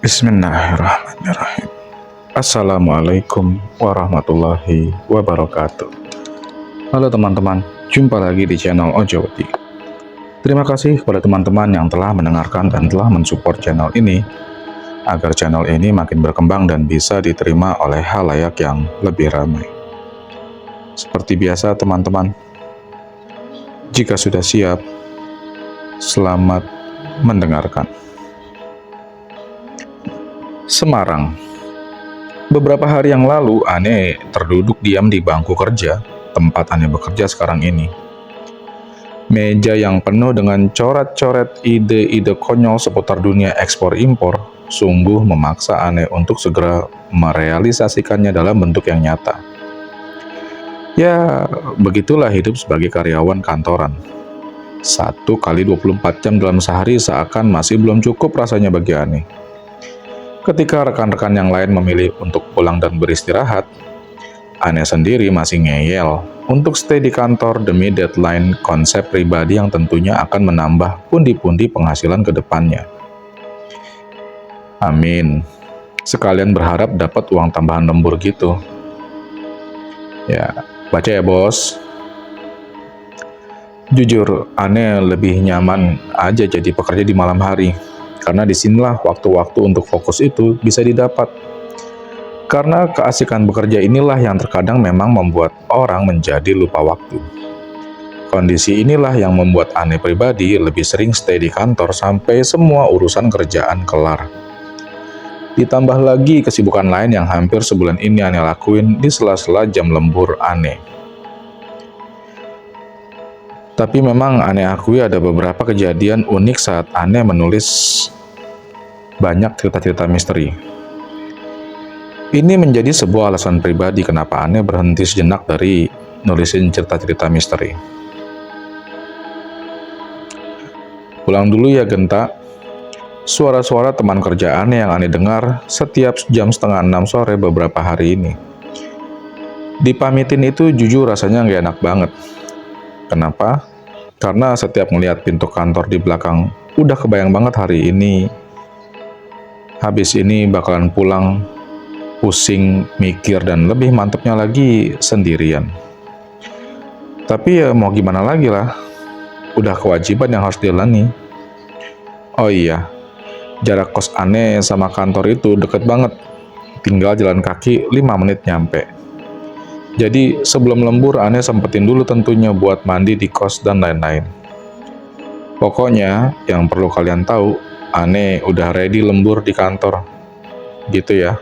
Bismillahirrahmanirrahim. Assalamualaikum warahmatullahi wabarakatuh. Halo teman-teman, jumpa lagi di channel Ojowati. Terima kasih kepada teman-teman yang telah mendengarkan dan telah mensupport channel ini, agar channel ini makin berkembang dan bisa diterima oleh halayak yang lebih ramai. Seperti biasa teman-teman, jika sudah siap, selamat mendengarkan. Semarang. Beberapa hari yang lalu, Ane terduduk diam di bangku kerja, tempat Ane bekerja sekarang ini. Meja yang penuh dengan coret-coret ide-ide konyol seputar dunia ekspor-impor, sungguh memaksa Ane untuk segera merealisasikannya dalam bentuk yang nyata. Ya, begitulah hidup sebagai karyawan kantoran. 1 kali 24 jam dalam sehari seakan masih belum cukup rasanya bagi Ane. Ketika rekan-rekan yang lain memilih untuk pulang dan beristirahat, Ane sendiri masih ngeyel untuk stay di kantor demi deadline konsep pribadi yang tentunya akan menambah pundi-pundi penghasilan ke depannya. Amin. Sekalian berharap dapat uang tambahan lembur gitu. Ya, baca ya bos. Jujur, Ane lebih nyaman aja jadi pekerja di malam hari. Karena disinilah waktu-waktu untuk fokus itu bisa didapat. Karena keasikan bekerja inilah yang terkadang memang membuat orang menjadi lupa waktu. Kondisi inilah yang membuat Ane pribadi lebih sering stay di kantor sampai semua urusan kerjaan kelar. Ditambah lagi kesibukan lain yang hampir sebulan ini Ane lakuin di sela-sela jam lembur Ane. Tapi memang Ane akui ada beberapa kejadian unik saat Ane menulis banyak cerita-cerita misteri. Ini menjadi sebuah alasan pribadi kenapa Ane berhenti sejenak dari nulisin cerita-cerita misteri. Pulang dulu ya Genta. Suara-suara teman kerja Ane yang Ane dengar setiap jam 5:30 sore beberapa hari ini. Dipamitin itu jujur rasanya nggak enak banget. Kenapa? Karena setiap melihat pintu kantor di belakang, udah kebayang banget hari ini. Habis ini bakalan pulang, pusing, mikir, dan lebih mantepnya lagi sendirian. Tapi ya mau gimana lagi lah, udah kewajiban yang harus dijalani. Oh iya, jarak kos Ane sama kantor itu deket banget, tinggal jalan kaki 5 menit nyampe. Jadi sebelum lembur Ane sempetin dulu tentunya buat mandi di kos dan lain-lain. Pokoknya yang perlu kalian tahu, Ane udah ready lembur di kantor. Gitu ya.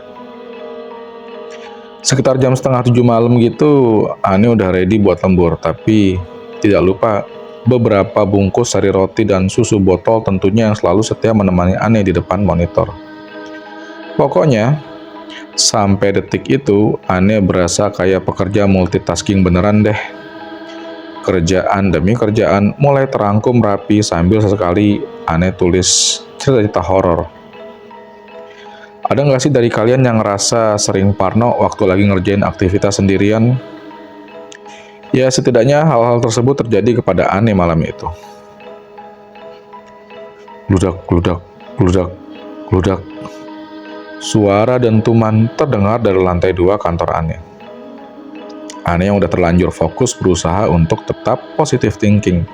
Sekitar jam 6:30 malam gitu, Ane udah ready buat lembur. Tapi tidak lupa beberapa bungkus sari roti dan susu botol tentunya yang selalu setia menemani Ane di depan monitor. Pokoknya sampai detik itu, Ane berasa kayak pekerja multitasking beneran deh. Kerjaan demi kerjaan mulai terangkum rapi sambil sesekali Ane tulis cerita-cerita horor. Ada nggak sih dari kalian yang ngerasa sering parno waktu lagi ngerjain aktivitas sendirian? Ya setidaknya hal-hal tersebut terjadi kepada Ane malam itu. Gludak, gludak, gludak, gludak. Suara dentuman terdengar dari lantai 2 kantor Ane. Ane yang udah terlanjur fokus berusaha untuk tetap positive thinking.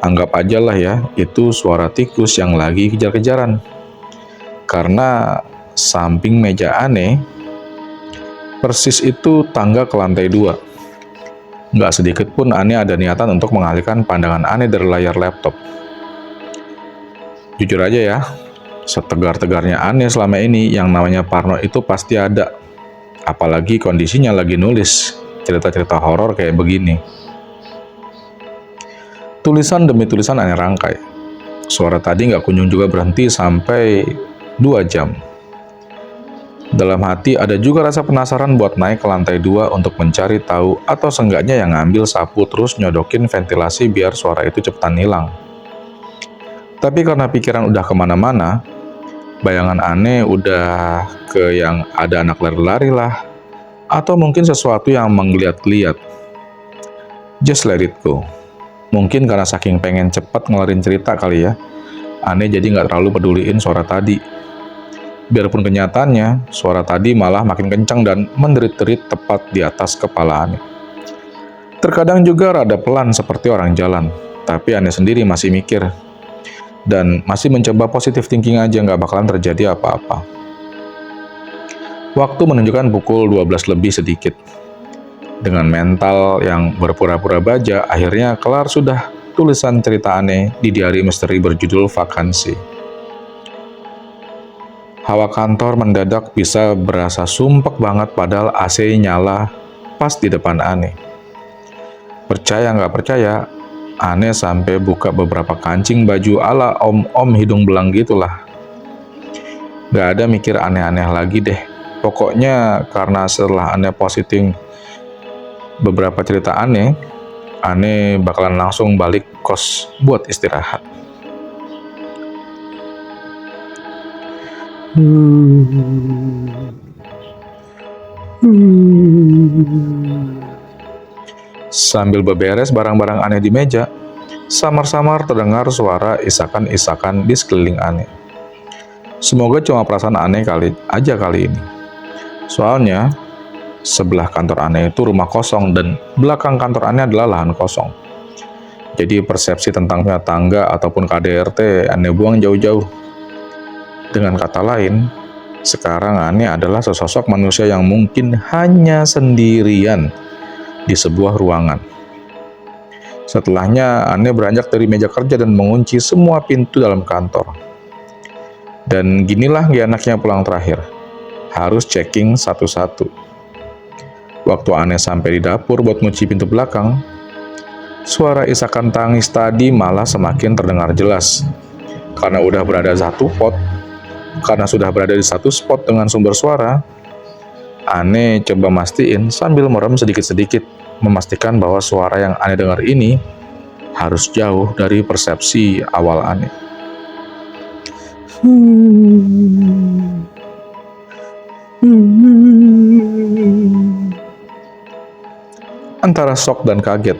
Anggap aja lah ya, itu suara tikus yang lagi kejar-kejaran. Karena samping meja Ane, persis itu tangga ke lantai 2. Nggak sedikit pun Ane ada niatan untuk mengalihkan pandangan Ane dari layar laptop. Jujur aja ya, setegar-tegarnya Ane selama ini yang namanya parno itu pasti ada. Apalagi kondisinya lagi nulis cerita-cerita horor kayak begini. Tulisan demi tulisan Ane rangkai. Suara tadi nggak kunjung juga berhenti sampai 2 jam. Dalam hati ada juga rasa penasaran buat naik ke lantai 2 untuk mencari tahu atau seenggaknya yang ngambil sapu terus nyodokin ventilasi biar suara itu cepetan hilang. Tapi karena pikiran udah kemana-mana, bayangan Ane udah ke yang ada anak lari-lari lah, atau mungkin sesuatu yang menggeliat-geliat. Just let it go. Mungkin karena saking pengen cepat ngelarin cerita kali ya, Ane jadi nggak terlalu peduliin suara tadi. Biarpun kenyataannya, suara tadi malah makin kencang dan menderit-derit tepat di atas kepala Ane. Terkadang juga rada pelan seperti orang jalan, tapi Ane sendiri masih mikir dan masih mencoba positive thinking aja, nggak bakalan terjadi apa-apa. Waktu menunjukkan pukul 12 lebih sedikit. Dengan mental yang berpura-pura baja, akhirnya kelar sudah tulisan cerita Ane di diari misteri berjudul Vakansi. Hawa kantor mendadak bisa berasa sumpek banget padahal AC nyala pas di depan Ane. Percaya nggak percaya, Ane sampai buka beberapa kancing baju ala om-om hidung belang gitulah. Nggak ada mikir aneh-aneh lagi deh. Pokoknya karena setelah Ane posting beberapa cerita Ane bakalan langsung balik kos buat istirahat. Sambil beberes barang-barang Ane di meja, samar-samar terdengar suara isakan-isakan di sekeliling Ane. Semoga cuma perasaan Ane kali ini. Soalnya, sebelah kantor Ane itu rumah kosong dan belakang kantor Ane adalah lahan kosong. Jadi persepsi tentang punya tangga ataupun KDRT Ane buang jauh-jauh. Dengan kata lain, sekarang Ane adalah sesosok manusia yang mungkin hanya sendirian di sebuah ruangan. Setelahnya, Ane beranjak dari meja kerja dan mengunci semua pintu dalam kantor. Dan ginilah enaknya pulang terakhir. Harus checking satu-satu. Waktu Ane sampai di dapur buat ngunci pintu belakang, suara isakan tangis tadi malah semakin terdengar jelas. Karena sudah berada di satu spot dengan sumber suara, Ane coba mastiin sambil merem sedikit-sedikit, memastikan bahwa suara yang Ane dengar ini harus jauh dari persepsi awal Ane. Antara shock dan kaget.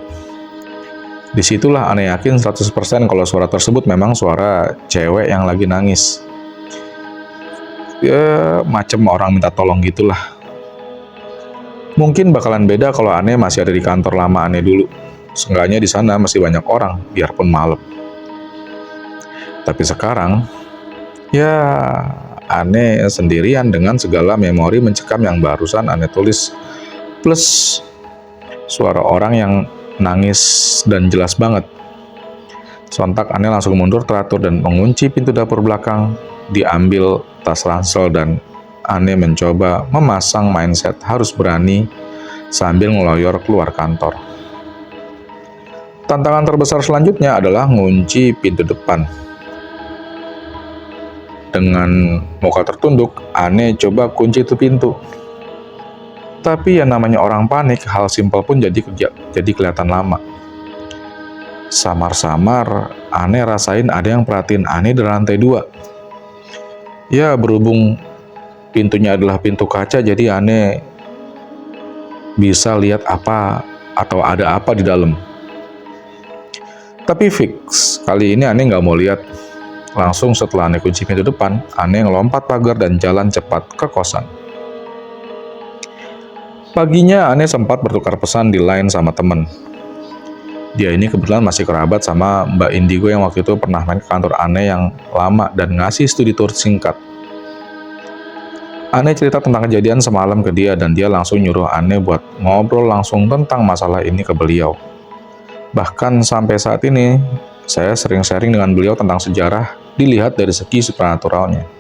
Disitulah Ane yakin 100% kalau suara tersebut memang suara cewek yang lagi nangis. Ya, macam orang minta tolong gitulah. Mungkin bakalan beda kalau Ane masih ada di kantor lama Ane dulu. Seenggaknya di sana masih banyak orang, biarpun malam. Tapi sekarang, ya Ane sendirian dengan segala memori mencekam yang barusan Ane tulis. Plus suara orang yang nangis dan jelas banget. Sontak Ane langsung mundur teratur dan mengunci pintu dapur belakang, diambil tas ransel dan Ane mencoba memasang mindset harus berani sambil ngeloyor keluar kantor. Tantangan terbesar selanjutnya adalah ngunci pintu depan. Dengan muka tertunduk, Ane coba kunci itu pintu. Tapi yang namanya orang panik, hal simpel pun jadi kelihatan lama. Samar-samar, Ane rasain ada yang perhatiin Ane di lantai 2. Ya, berhubung pintunya adalah pintu kaca, jadi Ane bisa lihat apa atau ada apa di dalam. Tapi fix, kali ini Ane nggak mau lihat. Langsung setelah Ane kunci pintu depan, Ane ngelompat pagar dan jalan cepat ke kosan. Paginya Ane sempat bertukar pesan di line sama temen. Dia ini kebetulan masih kerabat sama Mbak Indigo yang waktu itu pernah main ke kantor Ane yang lama dan ngasih studi tour singkat. Ane cerita tentang kejadian semalam ke dia dan dia langsung nyuruh Ane buat ngobrol langsung tentang masalah ini ke beliau. Bahkan sampai saat ini, saya sering sharing dengan beliau tentang sejarah dilihat dari segi supernaturalnya.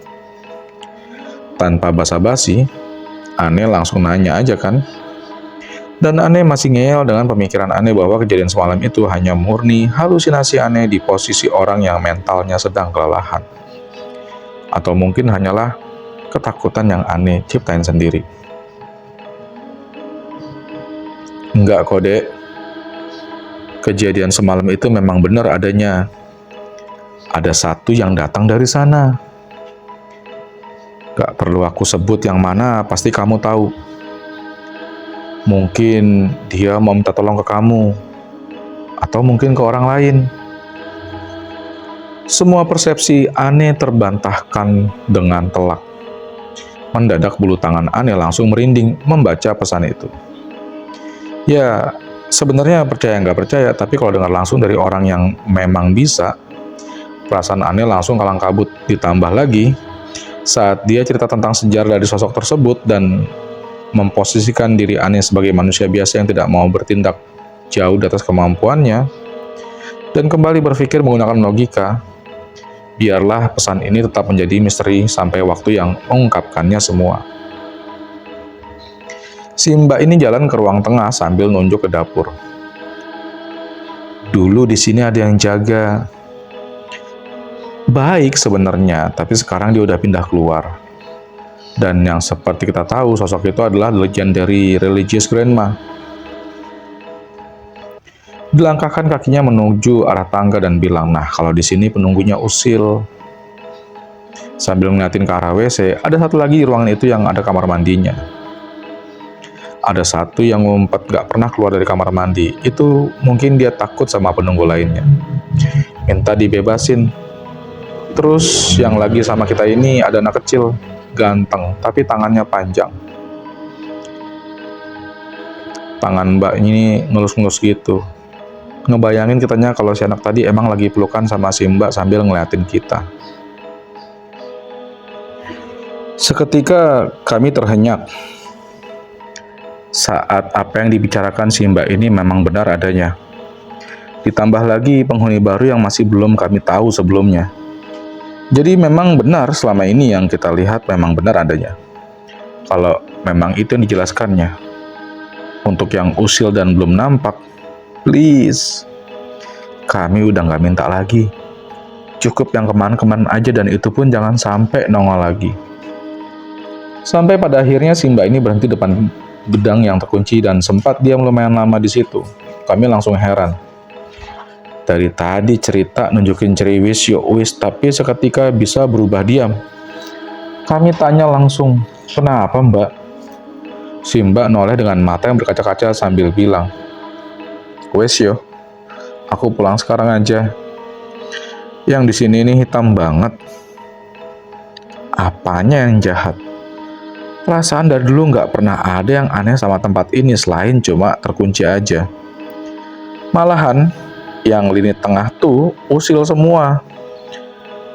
Tanpa basa-basi, Ane langsung nanya aja kan. Dan Ane masih ngeyel dengan pemikiran Ane bahwa kejadian semalam itu hanya murni halusinasi Ane di posisi orang yang mentalnya sedang kelelahan. Atau mungkin hanyalah ketakutan yang Ane ciptain sendiri. Enggak kok, Dek. Kejadian semalam itu memang benar adanya. Ada satu yang datang dari sana. Gak perlu aku sebut yang mana, pasti kamu tahu. Mungkin dia mau minta tolong ke kamu, atau mungkin ke orang lain. Semua persepsi Ane terbantahkan dengan telak. Mendadak bulu tangan Ane langsung merinding membaca pesan itu. Ya, sebenarnya percaya nggak percaya, tapi kalau dengar langsung dari orang yang memang bisa, perasaan Ane langsung kalang kabut. Ditambah lagi, saat dia cerita tentang sejarah dari sosok tersebut dan memposisikan diri Ane sebagai manusia biasa yang tidak mau bertindak jauh di atas kemampuannya, dan kembali berpikir menggunakan logika, biarlah pesan ini tetap menjadi misteri sampai waktu yang mengungkapkannya semua. Si Mbak ini jalan ke ruang tengah sambil nunjuk ke dapur. Dulu di sini ada yang jaga. Baik sebenarnya, tapi sekarang dia udah pindah keluar. Dan yang seperti kita tahu, sosok itu adalah legendary religious grandma. Dilangkahkan kakinya menuju arah tangga dan bilang, "Nah, kalau di sini penunggunya usil." Sambil ngeliatin ke arah WC, ada satu lagi di ruangan itu yang ada kamar mandinya. Ada satu yang ngumpet gak pernah keluar dari kamar mandi. Itu mungkin dia takut sama penunggu lainnya. Minta dibebasin. Terus yang lagi sama kita ini ada anak kecil, ganteng, tapi tangannya panjang. Tangan Mbak ini ngelus-ngelus gitu. Ngebayangin kitanya kalau si anak tadi emang lagi pelukan sama si Mbak sambil ngeliatin kita. Seketika kami terhenyak. Saat apa yang dibicarakan si Mbak ini memang benar adanya. Ditambah lagi penghuni baru yang masih belum kami tahu sebelumnya. Jadi memang benar selama ini yang kita lihat memang benar adanya. Kalau memang itu yang dijelaskannya. Untuk yang usil dan belum nampak, please, kami udah nggak minta lagi. Cukup yang kemarin-kemarin aja dan itu pun jangan sampai nongol lagi. Sampai pada akhirnya si Mbak ini berhenti depan gedang yang terkunci dan sempat diam lumayan lama di situ. Kami langsung heran. Dari tadi cerita nunjukin ceriwis wis, tapi seketika bisa berubah diam. Kami tanya langsung, "Kenapa, Mbak?" Si Mbak noleh dengan mata yang berkaca-kaca sambil bilang, "Wes yo, aku pulang sekarang aja. Yang di sini ini hitam banget." Apanya yang jahat? Perasaan dari dulu nggak pernah ada yang aneh sama tempat ini selain cuma terkunci aja. Malahan, yang lini tengah tuh usil semua.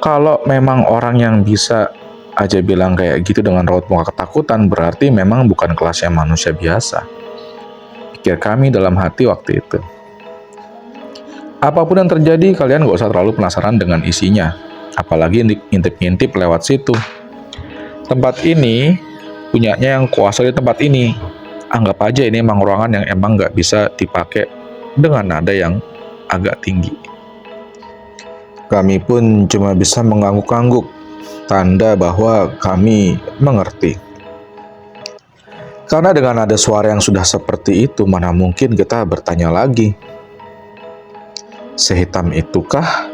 Kalau memang orang yang bisa aja bilang kayak gitu dengan raut muka ketakutan, berarti memang bukan kelasnya manusia biasa. Pikir kami dalam hati waktu itu. Apapun yang terjadi, kalian nggak usah terlalu penasaran dengan isinya. Apalagi ngintip-ngintip lewat situ. Tempat ini punyanya yang kuasa di tempat ini. Anggap aja ini emang ruangan yang emang nggak bisa dipakai dengan nada yang agak tinggi. Kami pun cuma bisa mengangguk-angguk, tanda bahwa kami mengerti. Karena dengan nada suara yang sudah seperti itu, mana mungkin kita bertanya lagi. Sehitam itukah?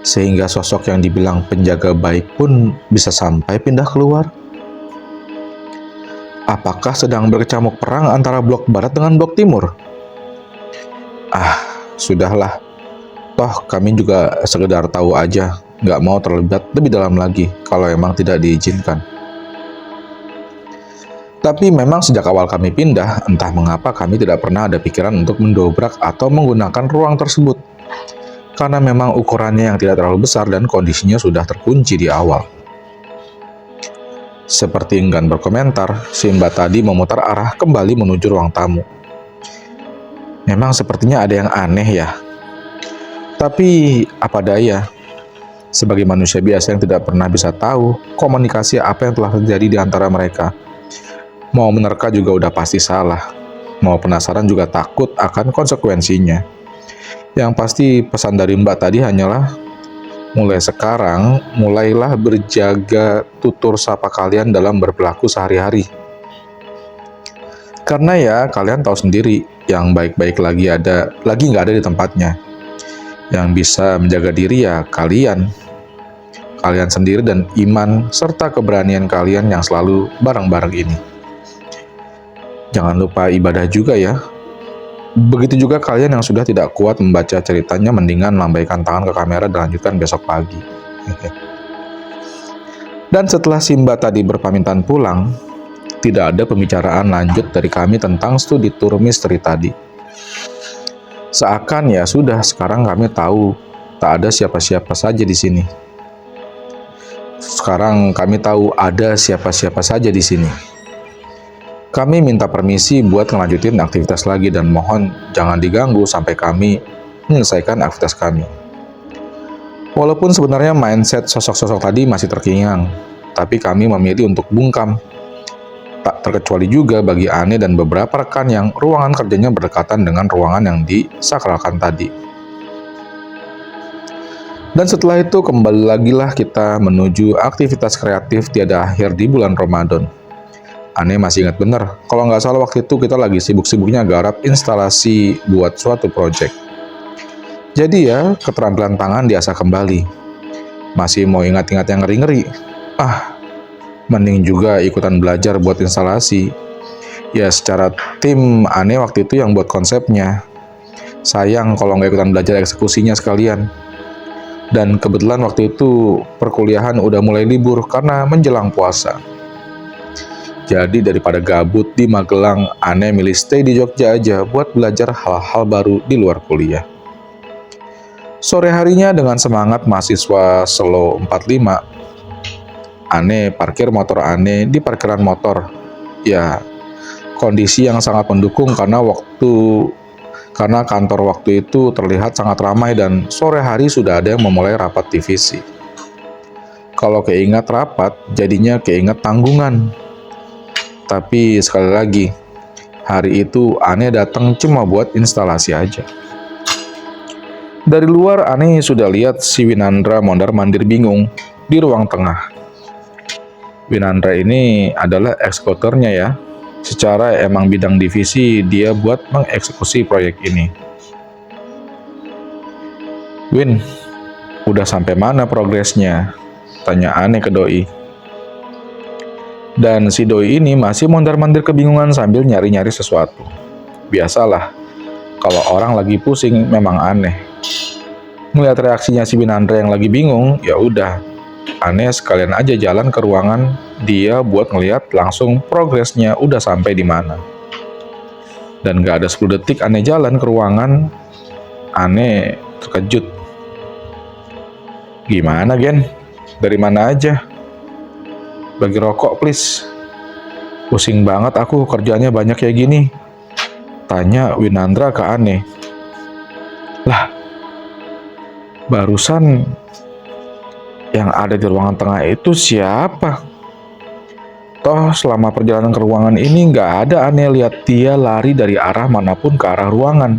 Sehingga sosok yang dibilang penjaga baik pun bisa sampai pindah keluar? Apakah sedang berkecamuk perang antara blok barat dengan blok timur? Sudahlah. Toh kami juga sekedar tahu aja, nggak mau terlibat lebih dalam lagi kalau emang tidak diizinkan. Tapi memang sejak awal kami pindah, entah mengapa kami tidak pernah ada pikiran untuk mendobrak atau menggunakan ruang tersebut. Karena memang ukurannya yang tidak terlalu besar dan kondisinya sudah terkunci di awal. Seperti enggan berkomentar, si Mbak tadi memutar arah kembali menuju ruang tamu. Memang sepertinya ada yang aneh ya. Tapi apa daya, sebagai manusia biasa yang tidak pernah bisa tahu komunikasi apa yang telah terjadi di antara mereka. Mau menerka juga udah pasti salah. Mau penasaran juga takut akan konsekuensinya. Yang pasti pesan dari Mbak tadi hanyalah, mulai sekarang, mulailah berjaga tutur sapa kalian dalam berperilaku sehari-hari. Karena ya, kalian tahu sendiri, yang baik-baik lagi nggak ada di tempatnya. Yang bisa menjaga diri ya kalian sendiri dan iman serta keberanian kalian yang selalu bareng-bareng ini. Jangan lupa ibadah juga ya. Begitu juga kalian yang sudah tidak kuat membaca ceritanya, mendingan lambaikan tangan ke kamera dan lanjutkan besok pagi. Dan setelah Simba tadi berpamitan pulang, tidak ada pembicaraan lanjut dari kami tentang studi tour misteri tadi. Seakan ya sudah, sekarang kami tahu tak ada siapa-siapa saja di sini. Sekarang kami tahu ada siapa-siapa saja di sini. Kami minta permisi buat ngelanjutin aktivitas lagi dan mohon jangan diganggu sampai kami menyelesaikan aktivitas kami. Walaupun sebenarnya mindset sosok-sosok tadi masih terkingang, tapi kami memilih untuk bungkam. Tak terkecuali juga bagi Ane dan beberapa rekan yang ruangan kerjanya berdekatan dengan ruangan yang disakralkan tadi. Dan setelah itu kembali lagi lah kita menuju aktivitas kreatif tiada akhir di bulan Ramadan. Ane masih ingat bener, kalau nggak salah waktu itu kita lagi sibuk-sibuknya garap instalasi buat suatu project. Jadi ya, keterampilan tangan diasah kembali. Masih mau ingat-ingat yang ngeri-ngeri? Mending juga ikutan belajar buat instalasi. Ya secara tim, Ane waktu itu yang buat konsepnya. Sayang kalau nggak ikutan belajar eksekusinya sekalian. Dan kebetulan waktu itu perkuliahan udah mulai libur karena menjelang puasa. Jadi daripada gabut di Magelang, Ane milih stay di Jogja aja buat belajar hal-hal baru di luar kuliah. Sore harinya dengan semangat mahasiswa Selo 45, Ane parkir motor Ane di parkiran motor. Ya, kondisi yang sangat mendukung karena kantor waktu itu terlihat sangat ramai dan sore hari sudah ada yang memulai rapat divisi. Kalau keingat rapat, jadinya keinget tanggungan. Tapi sekali lagi, hari itu Ane datang cuma buat instalasi aja. Dari luar Ane sudah lihat si Winandra mondar-mandir bingung di ruang tengah. Winandra ini adalah eksekutornya ya. Secara emang bidang divisi dia buat mengeksekusi proyek ini. Win, udah sampai mana progresnya? Tanya Ane ke Doi. Dan si Doi ini masih mondar-mandir kebingungan sambil nyari-nyari sesuatu. Biasalah, kalau orang lagi pusing memang aneh. Melihat reaksinya si Winandra yang lagi bingung, ya udah, Ane sekalian aja jalan ke ruangan dia buat ngeliat langsung progresnya udah sampai di mana. Dan gak ada 10 detik Ane jalan ke ruangan, Ane terkejut. Gimana Gen? Dari mana aja? Bagi rokok please. Pusing banget aku kerjanya banyak kayak gini. Tanya Winandra ke Ane. Lah, barusan yang ada di ruangan tengah itu siapa? Toh selama perjalanan ke ruangan ini nggak ada Ane lihat dia lari dari arah manapun ke arah ruangan.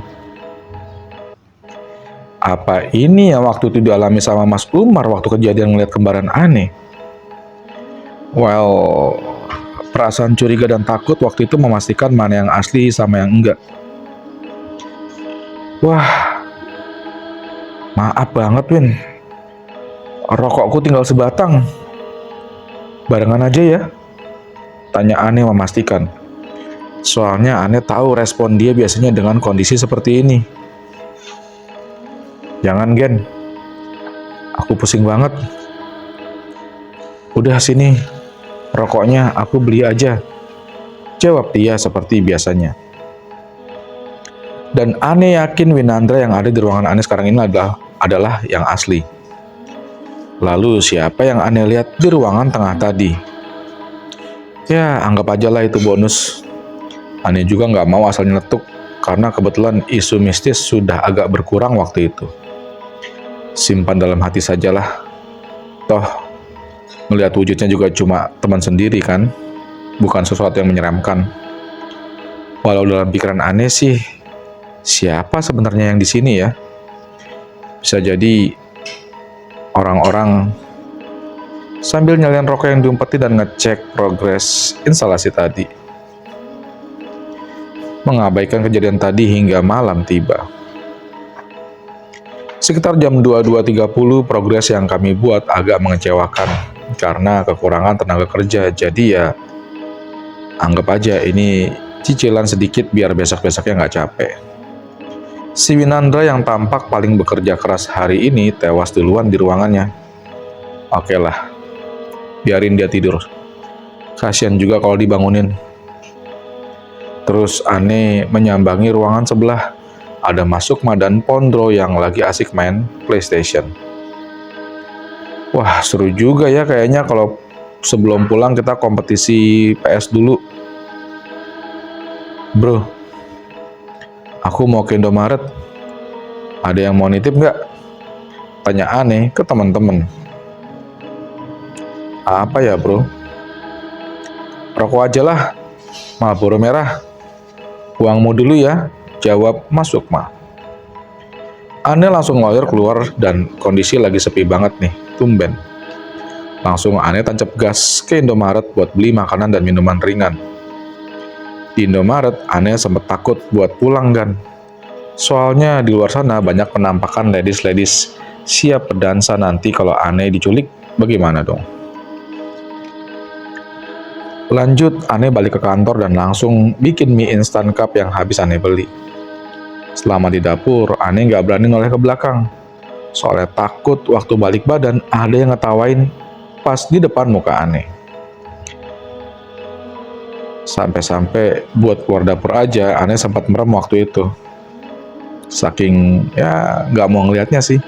Apa ini yang waktu itu dialami sama Mas Umar waktu kejadian ngeliat kembaran Ane? Well, perasaan curiga dan takut waktu itu memastikan mana yang asli sama yang enggak. Wah, maaf banget Win, rokokku tinggal sebatang. Barengan aja ya? Tanya Ane memastikan. Soalnya Ane tahu respon dia biasanya dengan kondisi seperti ini. Jangan Gen, aku pusing banget. Udah sini, rokoknya aku beli aja. Jawab dia seperti biasanya. Dan Ane yakin Winandra yang ada di ruangan Ane sekarang ini adalah yang asli. Lalu siapa yang Ane lihat di ruangan tengah tadi? Ya, anggap aja lah itu bonus. Ane juga nggak mau asal nyeletuk, karena kebetulan isu mistis sudah agak berkurang waktu itu. Simpan dalam hati sajalah. Toh, melihat wujudnya juga cuma teman sendiri kan? Bukan sesuatu yang menyeramkan. Walau dalam pikiran Ane sih, siapa sebenarnya yang di sini ya? Bisa jadi orang-orang sambil nyalain rokok yang diumpeti dan ngecek progres instalasi tadi. Mengabaikan kejadian tadi hingga malam tiba. Sekitar jam 22.30 progres yang kami buat agak mengecewakan karena kekurangan tenaga kerja. Jadi ya anggap aja ini cicilan sedikit biar besok-besoknya nggak capek. Si Winandra yang tampak paling bekerja keras hari ini tewas duluan di ruangannya. Oke lah, biarin dia tidur. Kasian juga kalau dibangunin. Terus Ane menyambangi ruangan sebelah. Ada Mas Sukma dan Pondro yang lagi asik main PlayStation. Wah, seru juga ya kayaknya kalau sebelum pulang kita kompetisi PS dulu. Bro, aku mau ke Indomaret. Ada yang mau nitip nggak? Tanya Ane ke teman-teman. Apa ya bro? Rokok aja lah, Marlboro merah. Uangmu dulu ya, jawab Mas Sukma. Ane langsung lawyer keluar dan kondisi lagi sepi banget nih, tumben. Langsung Ane tancap gas ke Indomaret buat beli makanan dan minuman ringan. Di Indomaret, Ane sempat takut buat pulang kan. Soalnya di luar sana banyak penampakan ladies-ladies siap berdansa nanti kalau Ane diculik, bagaimana dong? Lanjut, Ane balik ke kantor dan langsung bikin mie instan cup yang habis Ane beli. Selama di dapur, Ane nggak berani noleh ke belakang. Soalnya takut waktu balik badan ada yang ngetawain pas di depan muka Ane. Sampai-sampai buat keluar dapur aja, Ane sempat merem waktu itu. Saking ya nggak mau ngeliatnya sih.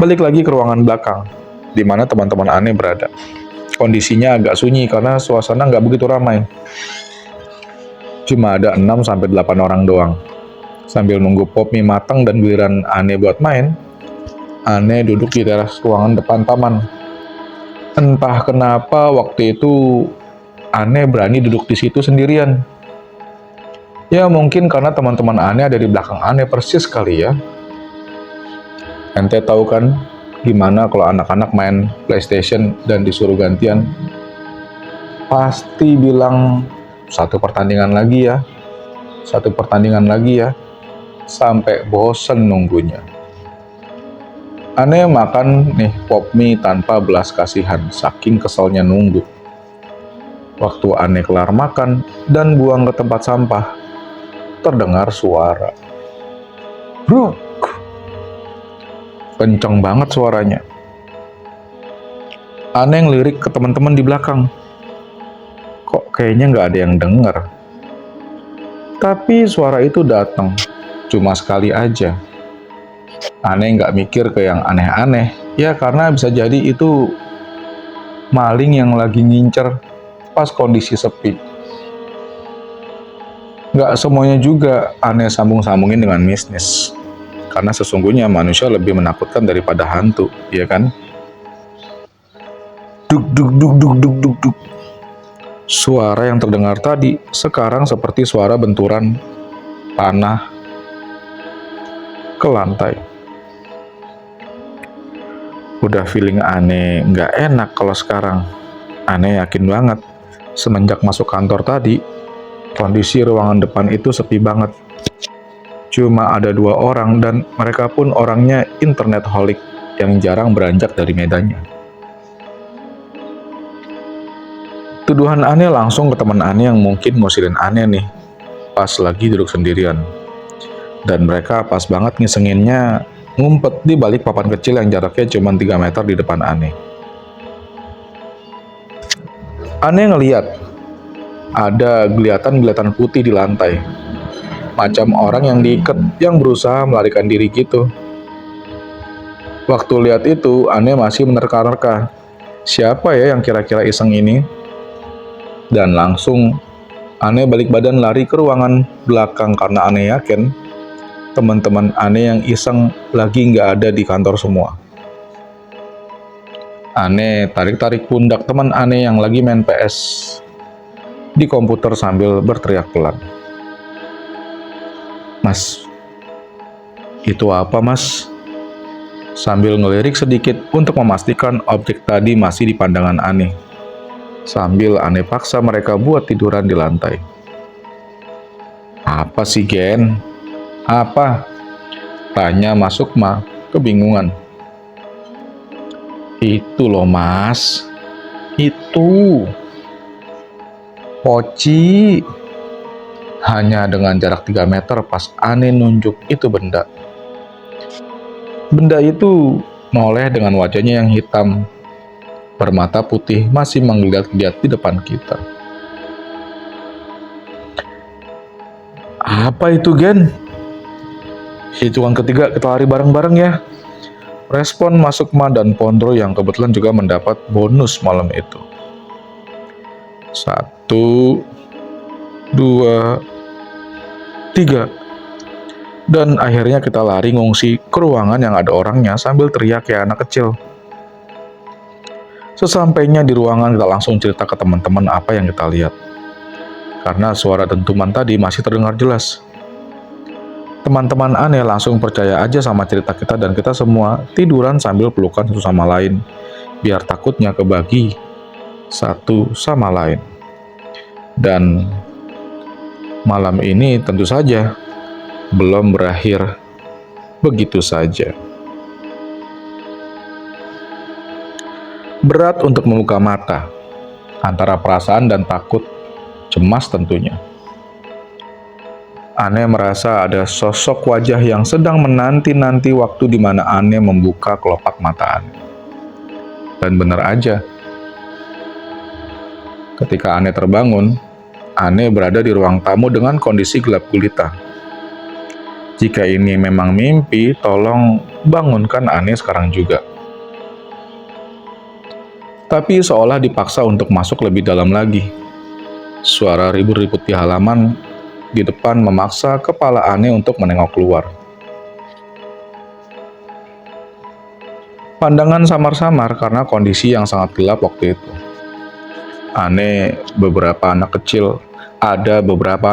Balik lagi ke ruangan belakang, di mana teman-teman Ane berada. Kondisinya agak sunyi karena suasana nggak begitu ramai. Cuma ada 6-8 orang doang. Sambil nunggu pop mie matang dan giliran Ane buat main, Ane duduk di teras ruangan depan taman. Entah kenapa waktu itu Ane berani duduk di situ sendirian. Ya mungkin karena teman-teman Ane ada di belakang Ane persis kali ya. Ente tahu kan gimana kalau anak-anak main PlayStation dan disuruh gantian? Pasti bilang satu pertandingan lagi ya, sampai bosen nunggunya. Ane makan nih pop mie tanpa belas kasihan, saking keselnya nunggu. Waktu Ane kelar makan dan buang ke tempat sampah, terdengar suara. Bruk! Kenceng banget suaranya. Ane ngelirik ke teman-teman di belakang. Kok kayaknya nggak ada yang denger. Tapi suara itu datang, cuma sekali aja. Ane nggak mikir ke yang aneh-aneh, ya karena bisa jadi itu maling yang lagi ngincer pas kondisi sepi. Nggak semuanya juga Ane sambung-sambungin dengan bisnis. Karena sesungguhnya manusia lebih menakutkan daripada hantu, ya kan? Duk duk duk duk duk duk duk. Suara yang terdengar tadi sekarang seperti suara benturan tanah ke lantai. Udah feeling Ane nggak enak kalau sekarang. Ane yakin banget, semenjak masuk kantor tadi, kondisi ruangan depan itu sepi banget. Cuma ada 2 orang dan mereka pun orangnya internet holic yang jarang beranjak dari medannya. Tuduhan Ane langsung ke teman Ane yang mungkin ngusilin Ane nih, pas lagi duduk sendirian. Dan mereka pas banget ngisenginnya ngumpet di balik papan kecil yang jaraknya cuma 3 meter di depan Ane. Ane ngeliat ada gelatan-gelatan putih di lantai. Macam orang yang diikat yang berusaha melarikan diri gitu. Waktu lihat itu, Ane masih menerka-nerka. Siapa ya yang kira-kira iseng ini? Dan langsung Ane balik badan lari ke ruangan belakang karena Ane yakin teman-teman Ane yang iseng lagi nggak ada di kantor semua. Ane tarik-tarik pundak teman Ane yang lagi main PS di komputer sambil berteriak pelan. Mas, itu apa mas? Sambil ngelirik sedikit untuk memastikan objek tadi masih di pandangan Ane. Sambil Ane paksa mereka buat tiduran di lantai. Apa sih Gen? Apa? Tanya Mas Sukma kebingungan. Itu loh mas. Itu. Poci. Hanya dengan jarak 3 meter pas Ane nunjuk itu benda. Benda itu noleh dengan wajahnya yang hitam. bermata putih masih menggeliat-geliat di depan kita. Apa itu, Gen? Hitungan ketiga kita lari bareng-bareng ya. Respon Masukma dan Pondro yang kebetulan juga mendapat bonus malam itu. 1, 2, 3. Dan akhirnya kita lari ngungsi ke ruangan yang ada orangnya sambil teriak kayak anak kecil. Sesampainya di ruangan kita langsung cerita ke teman-teman apa yang kita lihat. Karena suara dentuman tadi masih terdengar jelas. Teman-teman aneh langsung percaya aja sama cerita kita dan kita semua tiduran sambil pelukan satu sama lain, biar takutnya kebagi satu sama lain. Dan malam ini tentu saja belum berakhir begitu saja. Berat untuk membuka mata, antara perasaan dan takut, cemas tentunya. Ane merasa ada sosok wajah yang sedang menanti-nanti waktu di mana Ane membuka kelopak mata Ane. Dan benar aja, ketika Ane terbangun, Ane berada di ruang tamu dengan kondisi gelap gulita. Jika ini memang mimpi, tolong bangunkan Ane sekarang juga. Tapi seolah dipaksa untuk masuk lebih dalam lagi. Suara ribut-ribut di halaman di depan memaksa kepala Ane untuk menengok keluar. Pandangan samar-samar karena kondisi yang sangat gelap waktu itu. Ada beberapa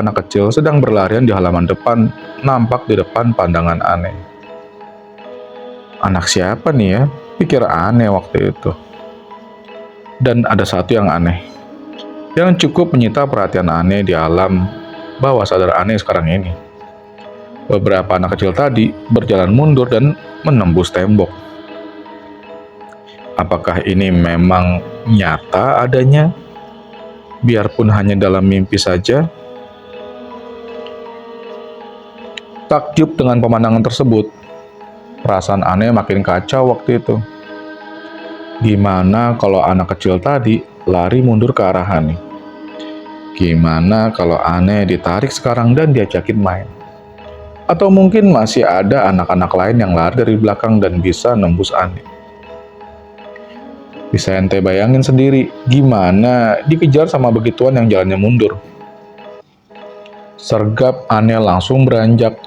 anak kecil sedang berlarian di halaman depan, nampak di depan pandangan Ane. Anak siapa nih ya? Pikir Ane waktu itu. Dan ada satu yang aneh, yang cukup menyita perhatian Ane di alam bawah sadar Ane sekarang ini. Beberapa anak kecil tadi berjalan mundur dan menembus tembok. Apakah ini memang nyata adanya? Biarpun hanya dalam mimpi saja. Takjub dengan pemandangan tersebut, perasaan Ane makin kacau waktu itu. Gimana kalau anak kecil tadi lari mundur ke arah Ane? Gimana kalau Ane ditarik sekarang dan diajakin main? Atau mungkin masih ada anak-anak lain yang lari dari belakang dan bisa nembus Ane? Bisa ente bayangin sendiri, gimana dikejar sama begituan yang jalannya mundur. Sergap Ane langsung beranjak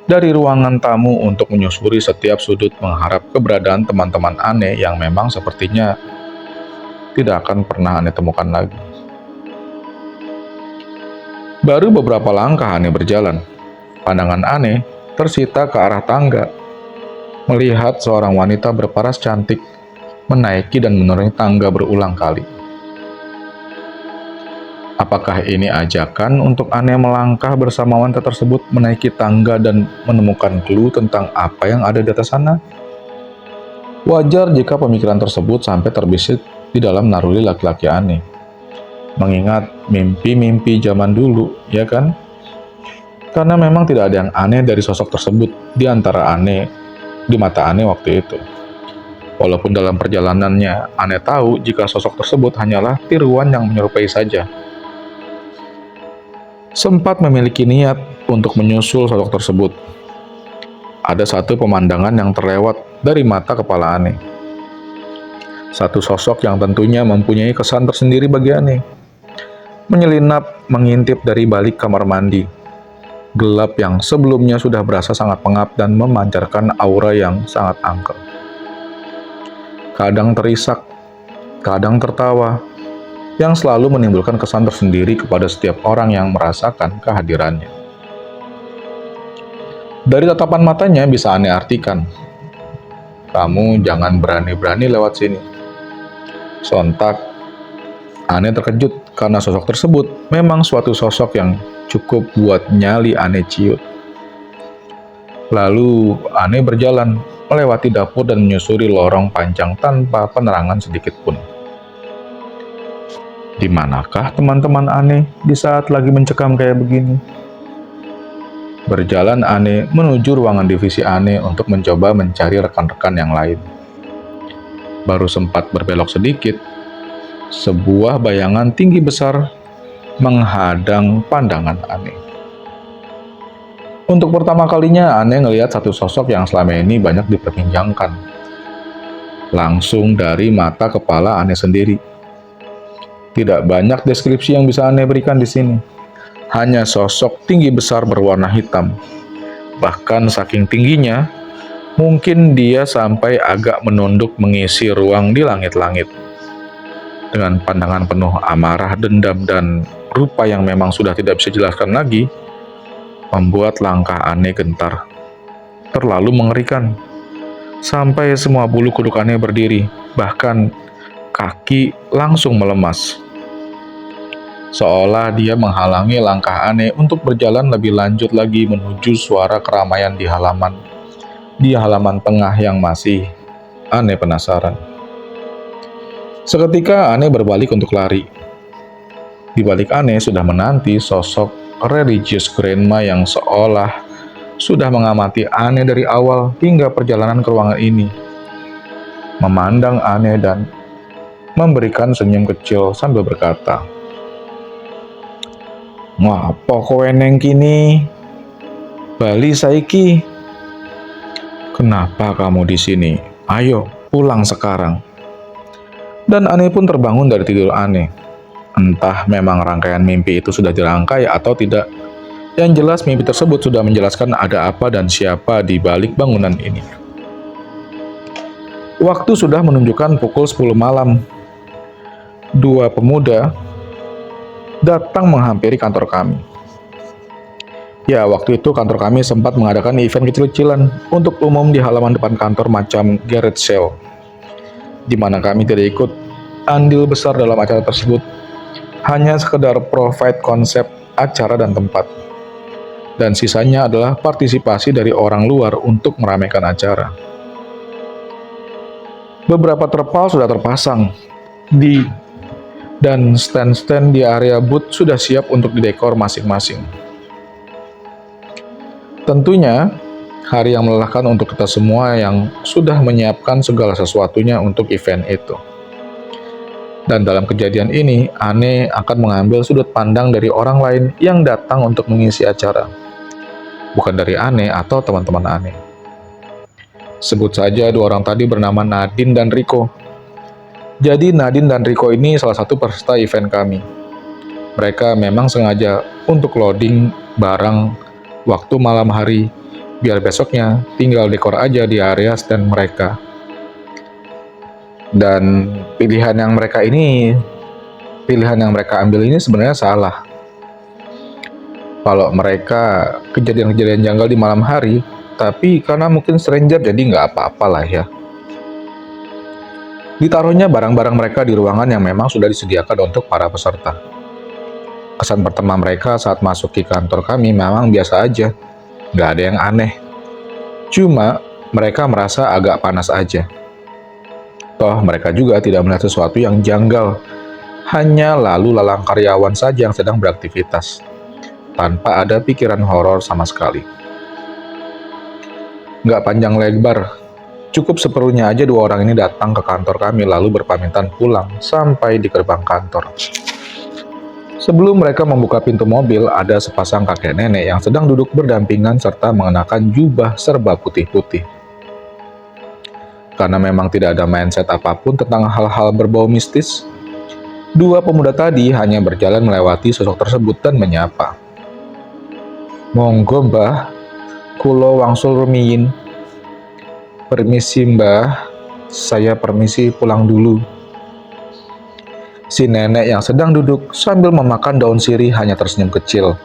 dari ruangan tamu untuk menyusuri setiap sudut mengharap keberadaan teman-teman Ane yang memang sepertinya tidak akan pernah Ane temukan lagi. Baru beberapa langkah Ane berjalan, pandangan Ane tersita ke arah tangga, melihat seorang wanita berparas cantik menaiki dan menuruni tangga berulang kali. Apakah ini ajakan untuk Ane melangkah bersama wanita tersebut menaiki tangga dan menemukan clue tentang apa yang ada di atas sana? Wajar jika pemikiran tersebut sampai terbesit di dalam naluri laki-laki Ane. Mengingat mimpi-mimpi zaman dulu, ya kan? Karena memang tidak ada yang aneh dari sosok tersebut di mata Ane waktu itu. Walaupun dalam perjalanannya Ane tahu jika sosok tersebut hanyalah tiruan yang menyerupai saja. Sempat memiliki niat untuk menyusul sosok tersebut. Ada satu pemandangan yang terlewat dari mata kepala Ane. Satu sosok yang tentunya mempunyai kesan tersendiri bagi Ane. Menyelinap, mengintip dari balik kamar mandi. Gelap yang sebelumnya sudah berasa sangat pengap dan memancarkan aura yang sangat angker. Kadang terisak, kadang tertawa, yang selalu menimbulkan kesan tersendiri kepada setiap orang yang merasakan kehadirannya. Dari tatapan matanya bisa Ane artikan, kamu jangan berani-berani lewat sini. Sontak, Ane terkejut karena sosok tersebut memang suatu sosok yang cukup buat nyali Ane ciut. Lalu Ane berjalan melewati dapur dan menyusuri lorong panjang tanpa penerangan sedikit pun. Di manakah teman-teman Ane di saat lagi mencekam kayak begini? Berjalan Ane menuju ruangan divisi Ane untuk mencoba mencari rekan-rekan yang lain. Baru sempat berbelok sedikit, sebuah bayangan tinggi besar menghadang pandangan Ane. Untuk pertama kalinya Ane ngelihat satu sosok yang selama ini banyak diperbincangkan. Langsung dari mata kepala Ane sendiri. Tidak banyak deskripsi yang bisa Ane berikan di sini. Hanya sosok tinggi besar berwarna hitam. Bahkan saking tingginya, mungkin dia sampai agak menunduk mengisi ruang di langit-langit. Dengan pandangan penuh amarah, dendam, dan rupa yang memang sudah tidak bisa dijelaskan lagi, membuat langkah Ane gentar. Terlalu mengerikan. Sampai semua bulu kuduk Ane berdiri, bahkan kaki langsung melemas. Seolah dia menghalangi langkah Ane untuk berjalan lebih lanjut lagi menuju suara keramaian di halaman tengah yang masih Ane penasaran. Seketika Ane berbalik untuk lari. Di balik Ane sudah menanti sosok religious grandma yang seolah sudah mengamati Ane dari awal hingga perjalanan ke ruangan ini. Memandang Ane dan memberikan senyum kecil sambil berkata, "Ngapa kowe neng kini? Bali saiki. Kenapa kamu di sini? Ayo, pulang sekarang." Dan Ane pun terbangun dari tidur Ane. Entah memang rangkaian mimpi itu sudah dirangkai atau tidak. Yang jelas mimpi tersebut sudah menjelaskan ada apa dan siapa di balik bangunan ini. Waktu sudah menunjukkan pukul 10 malam. Dua pemuda datang menghampiri kantor kami. Ya, waktu itu kantor kami sempat mengadakan event kecil-kecilan untuk umum di halaman depan kantor macam garage sale, di mana kami tidak ikut andil besar dalam acara tersebut, hanya sekedar provide konsep acara dan tempat, dan sisanya adalah partisipasi dari orang luar untuk meramaikan acara. Beberapa terpal sudah terpasang dan stand-stand di area booth sudah siap untuk didekor masing-masing. Tentunya, hari yang melelahkan untuk kita semua yang sudah menyiapkan segala sesuatunya untuk event itu. Dan dalam kejadian ini, Ane akan mengambil sudut pandang dari orang lain yang datang untuk mengisi acara. Bukan dari Ane atau teman-teman Ane. Sebut saja dua orang tadi bernama Nadine dan Rico. Jadi Nadine dan Rico ini salah satu peserta event kami. Mereka memang sengaja untuk loading barang waktu malam hari, biar besoknya tinggal dekor aja di area stand mereka. Dan pilihan yang mereka ambil ini sebenarnya salah. Kalau mereka kejadian-kejadian janggal di malam hari, tapi karena mungkin stranger jadi nggak apa-apalah ya. Ditaruhnya barang-barang mereka di ruangan yang memang sudah disediakan untuk para peserta. Kesan pertama mereka saat masuk ke kantor kami memang biasa aja, nggak ada yang aneh. Cuma mereka merasa agak panas aja. Toh mereka juga tidak melihat sesuatu yang janggal, hanya lalu lalang karyawan saja yang sedang beraktivitas, tanpa ada pikiran horor sama sekali. Nggak panjang lebar, cukup seperlunya aja dua orang ini datang ke kantor kami lalu berpamitan pulang sampai di gerbang kantor. Sebelum mereka membuka pintu mobil, ada sepasang kakek nenek yang sedang duduk berdampingan serta mengenakan jubah serba putih-putih. Karena memang tidak ada mindset apapun tentang hal-hal berbau mistis, dua pemuda tadi hanya berjalan melewati sosok tersebut dan menyapa. "Monggo mbah, kulo wangsul rumiyin." "Permisi mbah, saya permisi pulang dulu." Si nenek yang sedang duduk sambil memakan daun sirih hanya tersenyum kecil.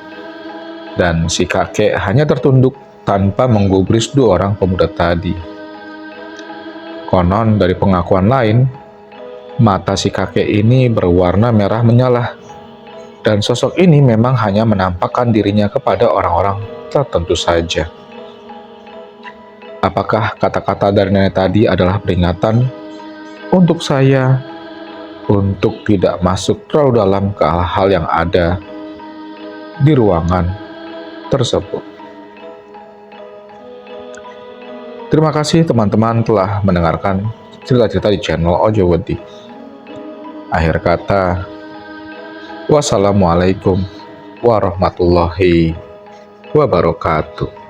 Dan si kakek hanya tertunduk tanpa menggubris dua orang pemuda tadi. Konon dari pengakuan lain, mata si kakek ini berwarna merah menyala. Dan sosok ini memang hanya menampakkan dirinya kepada orang-orang tertentu saja. Apakah kata-kata dari nenek tadi adalah peringatan untuk saya untuk tidak masuk terlalu dalam ke hal-hal yang ada di ruangan tersebut? Terima kasih teman-teman telah mendengarkan cerita-cerita di channel Ojo Wedi. Akhir kata, wassalamualaikum warahmatullahi wabarakatuh.